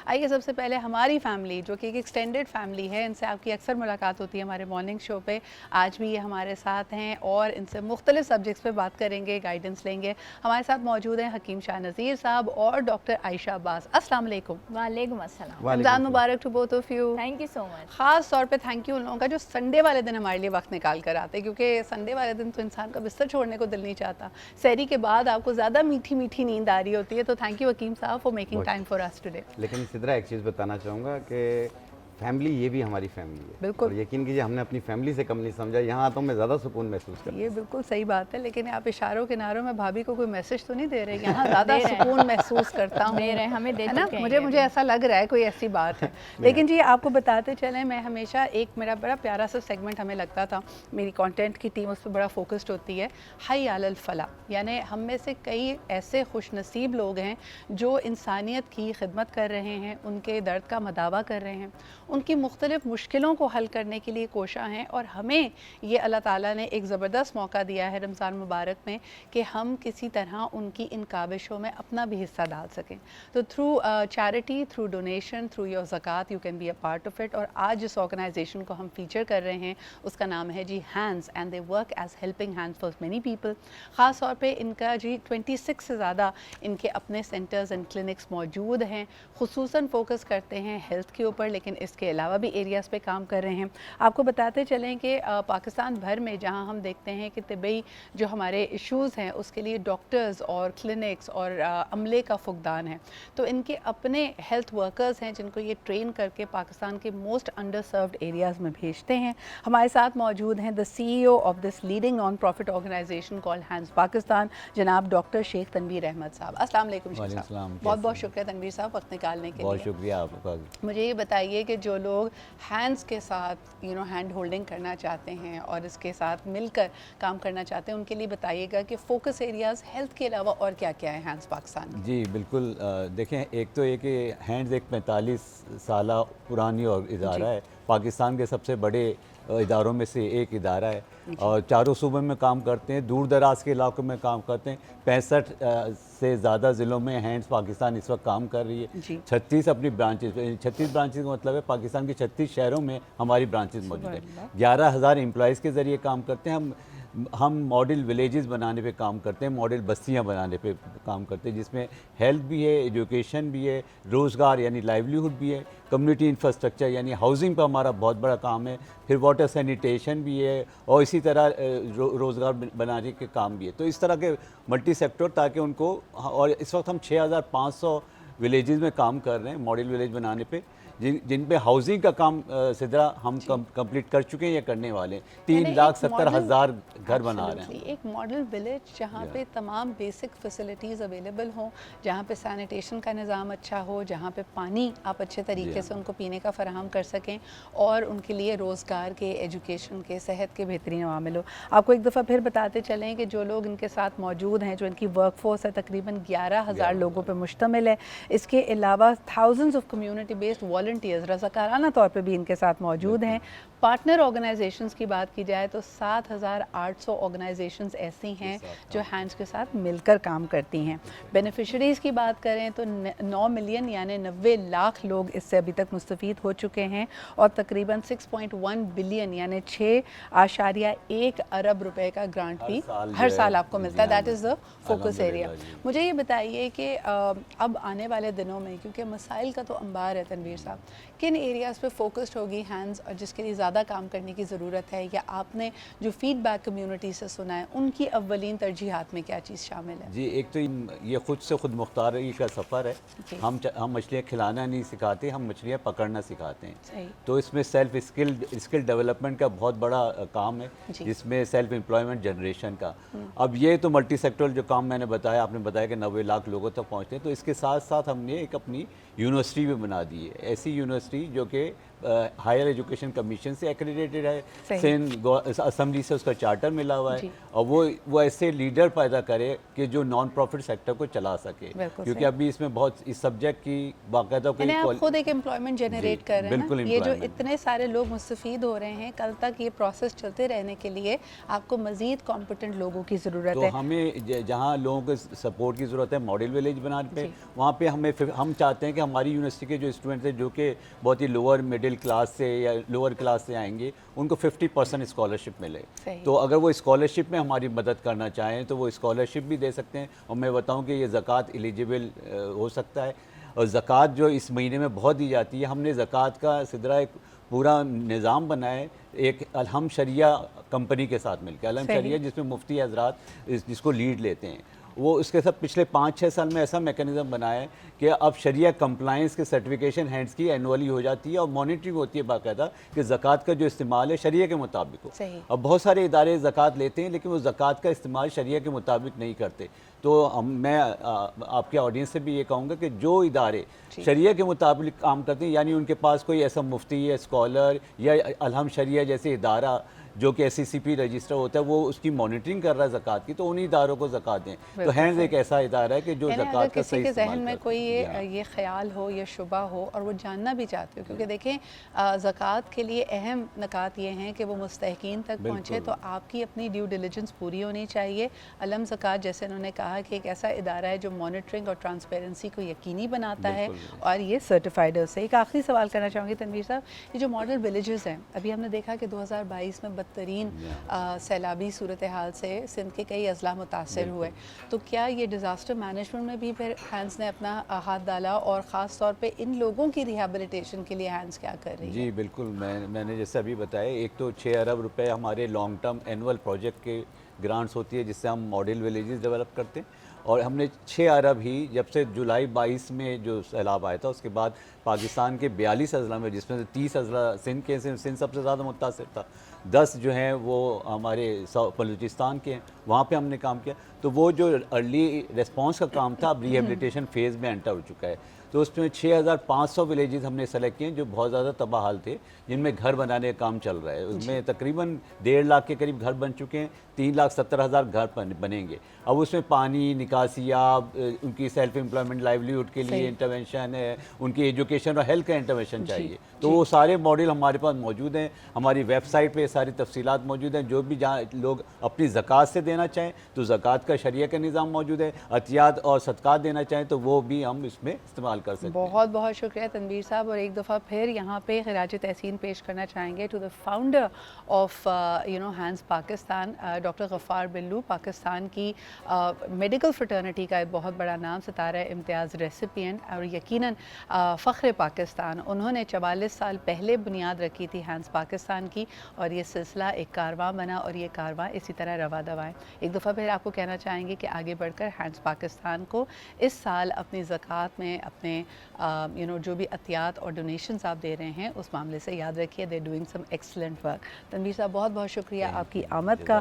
आइए सबसे पहले हमारी फैमिली जो कि एक एक्सटेंडेड फैमिली है, इनसे आपकी अक्सर मुलाकात होती है हमारे मॉर्निंग शो पे। आज भी ये हमारे साथ हैं और इनसे मुख्तलिफ सब्जेक्ट्स पे बात करेंगे, गाइडेंस लेंगे। हमारे साथ मौजूद हैं हकीम शाह नज़ीर साहब और डॉक्टर आयशा अब्बास। अस्सलाम वालेकुम। वालेकुम अस्सलाम। रमज़ान मुबारक to both of you. Thank you so much. ख़ास तौर पे थैंक यू उन लोगों का जो संडे वाले दिन हमारे लिए वक्त निकाल कर आते हैं, क्योंकि संडे वाले दिन तो इंसान का बिस्तर छोड़ने को दिल नहीं चाहता। सहरी के बाद आपको ज़्यादा मीठी मीठी नींद आ रही होती है, तो थैंक यू हकीम साहब for making time for us today. लेकिन सिद्रा एक चीज़ बताना चाहूँगा कि फैमिली ये भी हमारी फैमिली है। बिल्कुल। और यकीन कीजिए हमने अपनी फैमिली से कम नहीं समझा। यहाँ आता हूँ मैं ज़्यादा सुकून महसूस करता हूँ। ये बिल्कुल सही बात है, लेकिन आप इशारों किनारों में भाभी को कोई मैसेज तो नहीं दे रहे? यहाँ ज़्यादा सुकून महसूस करता हूँ, दे रहे हैं, हमें दे है ना? चुके हैं मुझे ये ऐसा लग रहा है कोई ऐसी बात है। लेकिन जी आपको बताते चलें, मैं हमेशा एक मेरा बड़ा प्यारा सा सेगमेंट हमें लगता था, मेरी कंटेंट की टीम उस पर बड़ा फोकस्ड होती है, हई अलल फला। यानी हम में से कई ऐसे खुशनसीब लोग हैं जो इंसानियत की खिदमत कर रहे हैं, उनके दर्द का मदावा कर रहे हैं, उनकी मुख्तलिफ मुश्किलों को हल करने के लिए कोशा हैं। और हमें ये अल्लाह ताला ने एक ज़बरदस्त मौका दिया है रमज़ान मुबारक में कि हम किसी तरह उनकी इन काविशों में अपना भी हिस्सा डाल सकें। तो through charity, through donation, through your ज़कात, you can be a part of it. और आज जिस ऑर्गेनाइजेशन को हम फीचर कर रहे हैं उसका नाम है G hands, and they work as helping hands for many people. ख़ास तौर पर इनका जी 26 से ज़्यादा इनके अपने सेंटर्स एंड क्लिनिक्स मौजूद हैं। खुसूसन फोकस करते हैं हेल्थ के ऊपर, लेकिन इसके अलावा भी एरियाज़ पे काम कर रहे हैं। आपको बताते चलें कि पाकिस्तान भर में जहां हम देखते हैं कि तिब्बी जो हमारे इश्यूज़ हैं उसके लिए डॉक्टर्स और क्लिनिक्स और अमले का फुकदान है, तो इनके अपने हेल्थ वर्कर्स हैं जिनको ये ट्रेन करके पाकिस्तान के मोस्ट अंडर सर्व्ड एरियाज़ में भेजते हैं। हमारे साथ मौजूद हैं the CEO of this leading non profit organisation called Hands Pakistan, जनाब डॉक्टर शेख तनवीर अहमद साहब। अस्सलाम वालेकुम शेख साहब। बहुत बहुत शुक्रिया तनवीर साहब वक्त निकालने के लिए। बहुत शुक्रिया आपका। मुझे ये बताइए कि जो लोग हैंड्स के साथ हैंड होल्डिंग करना चाहते हैं और इसके साथ मिलकर काम करना चाहते हैं, उनके लिए बताइएगा कि फोकस एरियाज़ हेल्थ के अलावा और क्या क्या है हैंड्स पाकिस्तान में? जी बिल्कुल। देखें, एक तो ये कि हैंड्स एक 45 साल पुरानी और इदारा है, पाकिस्तान के सबसे बड़े इदारों में से एक इदारा है और चारों सूबे में काम करते हैं, दूर दराज के इलाकों में काम करते हैं। 65 से ज़्यादा ज़िलों में हैंड्स पाकिस्तान इस वक्त काम कर रही है। 36 अपनी ब्रांचेस, 36 ब्रांचेस का मतलब है पाकिस्तान के 36 शहरों में हमारी ब्रांचेस मौजूद है। 11,000 एम्प्लॉयज़ के ज़रिए काम करते हैं। हम मॉडल विलेजेस बनाने पे काम करते हैं, मॉडल बस्तियां बनाने पे काम करते हैं, जिसमें हेल्थ भी है, एजुकेशन भी है, रोज़गार यानी लाइवलीहुड भी है, कम्युनिटी इंफ्रास्ट्रक्चर यानी हाउसिंग पर हमारा बहुत बड़ा काम है, फिर वाटर सैनिटेशन भी है और इसी तरह रोज़गार बनाने के काम भी है। तो इस तरह के मल्टी सेक्टर, ताकि उनको, और इस वक्त हम 6,500 विलेजेस में काम कर रहे हैं मॉडल विलेज बनाने पे, जिन पे हाउसिंग का काम सिद्रा हम कंप्लीट कर चुके हैं या करने वाले हैं। 3,70,000 घर बना रहे हैं। एक मॉडल विलेज जहाँ पे तमाम बेसिक फैसिलिटीज़ अवेलेबल हों, जहाँ पे सैनिटेशन का निज़ाम अच्छा हो, जहाँ पे पानी आप अच्छे तरीके से उनको पीने का फराहम कर सकें और उनके लिए रोज़गार के, एजुकेशन के, सेहत के बेहतरीन अवामिल हो। आपको एक दफ़ा फिर बताते चलें कि जो लोग इनके साथ मौजूद हैं, जो इनकी वर्कफोर्स है, तकरीबन 11,000 लोगों पर मुश्तमिल है। इसके अलावा thousands of community based volunteers रज़ाकाराना तौर पे भी इनके साथ मौजूद हैं। पार्टनर ऑर्गेनाइजेशंस की बात की जाए तो 7,800 ऑर्गेनाइजेशंस ऐसी हैं जो हैंड्स के साथ मिलकर काम करती हैं। बेनिफिशरीज़ की बात करें तो 9 मिलियन यानी 90 लाख लोग इससे अभी तक मुस्तफ़ीद हो चुके हैं और तकरीबन 6.1 बिलियन यानी 6.1 अरब रुपए का ग्रांट भी हर साल आपको मिलता है। That is the focus area. मुझे ये बताइए कि अब आने वाले दिनों में, क्योंकि मसाइल का तो अंबार है तनवीर साहब, किन एरियाज़ पे फोकस्ड होगी हैंड्स और जिसके लिए ज़्यादा काम करने की ज़रूरत है, या आपने जो फीडबैक कम्युनिटी से सुना है उनकी अव्वलीन तरजीहात में क्या चीज़ शामिल है? जी, एक तो ये खुद से खुद मुख्तारी का सफ़र है। हम मछलियाँ खिलाना नहीं सिखाते, हम मछलियाँ पकड़ना सिखाते हैं। तो इसमें सेल्फ स्किल डेवलपमेंट का बहुत बड़ा काम है, जिसमें सेल्फ एम्प्लॉयमेंट जनरेशन का। अब ये तो मल्टी सेक्टरल जो काम मैंने बताया, आपने बताया कि 90 लाख लोगों तक पहुँचते हैं, तो इसके साथ साथ हमने एक अपनी यूनिवर्सिटी भी बना दी है, ऐसी यूनिवर्सिटी जो कि हायर एजुकेशन कमीशन से एक्रेडिटेड है, सिंध असम्बली से उसका चार्टर मिला हुआ है, और वो ऐसे लीडर पैदा करे कि जो नॉन प्रॉफिट सेक्टर को चला सके, क्योंकि अभी इसमें बहुत इस सब्जेक्ट की बाकायदा कोई आप खुद एक एम्प्लॉयमेंट जनरेट कर रहे हैं ना? ये जो इतने सारे लोग मुस्तफीद हो रहे हैं, कल तक ये प्रोसेस चलते रहने के लिए आपको मजीद कॉम्पिटेंट लोगों की ज़रूरत है। तो हमें जहाँ लोगों को सपोर्ट की ज़रूरत है मॉडल विलेज बनाने पे, वहाँ पे हम चाहते हैं कि हमारी यूनिवर्सिटी के जो स्टूडेंट्स हैं जो कि बहुत ही लोअर मिडिल क्लास से या लोअर क्लास से आएंगे, उनको 50% स्कॉलरशिप मिले। सही। तो अगर वो स्कॉलरशिप में हमारी मदद करना चाहें तो वो स्कॉलरशिप भी दे सकते हैं। और मैं बताऊं कि ये ज़कात एलिजिबल हो सकता है। और ज़कात जो इस महीने में बहुत दी जाती है, हमने ज़कात का सिदरा एक पूरा निज़ाम बनाया है, एक अलहम शरिया कंपनी के साथ मिलकर। अलहम शरिया जिसमें मुफ्ती हजरात जिसको लीड लेते हैं, वो उसके साथ पिछले 5-6 साल में ऐसा मैकेनिज़्म बनाया है कि अब शरिया कंप्लाइंस के सर्टिफिकेशन हैंड्स की एनुअली हो जाती है और मॉनिटरिंग होती है बाकायदा कि ज़कात का जो इस्तेमाल है शरिया के मुताबिक हो। सही। अब बहुत सारे इदारे ज़कात लेते हैं लेकिन वो ज़कात का इस्तेमाल शरिया के मुताबिक नहीं करते। तो मैं आपके ऑडियंस से भी ये कहूँगा कि जो इदारे शरिया के मुताबिक काम करते हैं, यानी उनके पास कोई ऐसा मुफ्ती या स्कॉलर या अलहम शरिया जैसे इदारा जो कि SCCP रजिस्टर होता है वो उसकी मॉनिटरिंग कर रहा है ज़कात की, तो उन्हीं इदारों को ज़कात दें। तो हैंड्स एक ऐसा इदारा है कि जो यानी ज़कात अगर का किसी सही के इस्तेमाल जहन में करता कोई है। ये ख्याल हो या शुबा हो और वो जानना भी चाहते हो, क्योंकि देखें ज़कात के लिए अहम नकात ये हैं कि वो मुस्तहकीन तक पहुँचे, तो आपकी अपनी ड्यू डिलिजेंस पूरी होनी चाहिए। अलम ज़कात जैसे उन्होंने कहा कि एक ऐसा इदारा है जो मॉनिटरिंग और ट्रांसपेरेंसी को यकीनी बनाता है और ये सर्टिफाइड है। उससे एक आखिरी सवाल करना चाहूँगी तनवीर साहब, ये जो मॉडल विलेजेस हैं, अभी हमने देखा कि 2022 में बदतरीन सैलाबी सूरत हाल से सिंध के कई अजला मुतासर हुए, तो क्या ये डिज़ास्टर मैनेजमेंट में भी फिर हैंड्स ने अपना हाथ डाला, और ख़ास तौर पे इन लोगों की रिहेबिलिटेशन के लिए हैंड्स क्या कर रही है? जी बिल्कुल, मैंने जैसे अभी बताया, एक तो 6 अरब रुपए हमारे लॉन्ग टर्म एनुअल प्रोजेक्ट के ग्रांट्स होती है जिससे हम मॉडल विलेजेस डेवलप करते हैं। और हमने 6 अरब ही जब से जुलाई 22 में जो सैलाब आया था उसके बाद पाकिस्तान के 42 अजला में, जिसमें से 30 अजला सिंध के, सिंध सबसे ज़्यादा मुतासर था, 10 जो हैं वो हमारे बलूचिस्तान के हैं, वहाँ पे हमने काम किया। तो वो जो अर्ली रिस्पांस का काम था अब रिहेबिलिटेशन फेज़ में एंटर हो चुका है। तो उसमें 6500 विलेजेस हमने सेलेक्ट किए जो बहुत ज़्यादा तबाहाल थे, जिनमें घर बनाने का काम चल रहा है। उसमें तकरीबन 1.5 लाख के करीब घर बन चुके हैं, 3,70,000 घर बनेंगे। अब उसमें पानी, निकासियाब, उनकी सेल्फ एम्प्लॉयमेंट, लाइवलीहुड के लिए इंटरवेंशन है, उनकी एजुकेशन और हेल्थ का इंटरवेंशन चाहिए। तो वो सारे मॉडल हमारे पास मौजूद हैं, हमारी वेबसाइट पे सारी तफसीलात मौजूद हैं। जो भी जहाँ लोग अपनी ज़कात से देना चाहें तो ज़कात का शरिया का निज़ाम मौजूद है, अतियात और सदक़ात देना चाहें तो वो भी हम इसमें इस्तेमाल कर सकते हैं। बहुत बहुत शुक्रिया तनवीर साहब, और एक दफ़ा फिर यहाँ पे खिराज तहसीन पेश करना चाहेंगे to the founder of Hands Pakistan, doctor Ghaffar Billoo, Pakistan की मेडिकल फ्रेटर्निटी का एक बहुत बड़ा नाम, सितारा इम्तियाज़ रेसिपिएंट और यकीनन फ़ख्र पाकिस्तान। उन्होंने 44 साल पहले बुनियाद रखी थी हैंड्स पाकिस्तान की, और ये सिलसिला एक कारवां बना और ये कारवां इसी तरह रवा दवाएँ। एक दफ़ा फिर आपको कहना चाहेंगे कि आगे बढ़कर हैंड्स पाकिस्तान को इस साल अपनी ज़कात में, अपने जो भी अतियात और डोनेशंस आप दे रहे हैं उस मामले से याद रखिए, they doing some excellent work. Tanveer sahab बहुत बहुत शुक्रिया आपकी आमद का।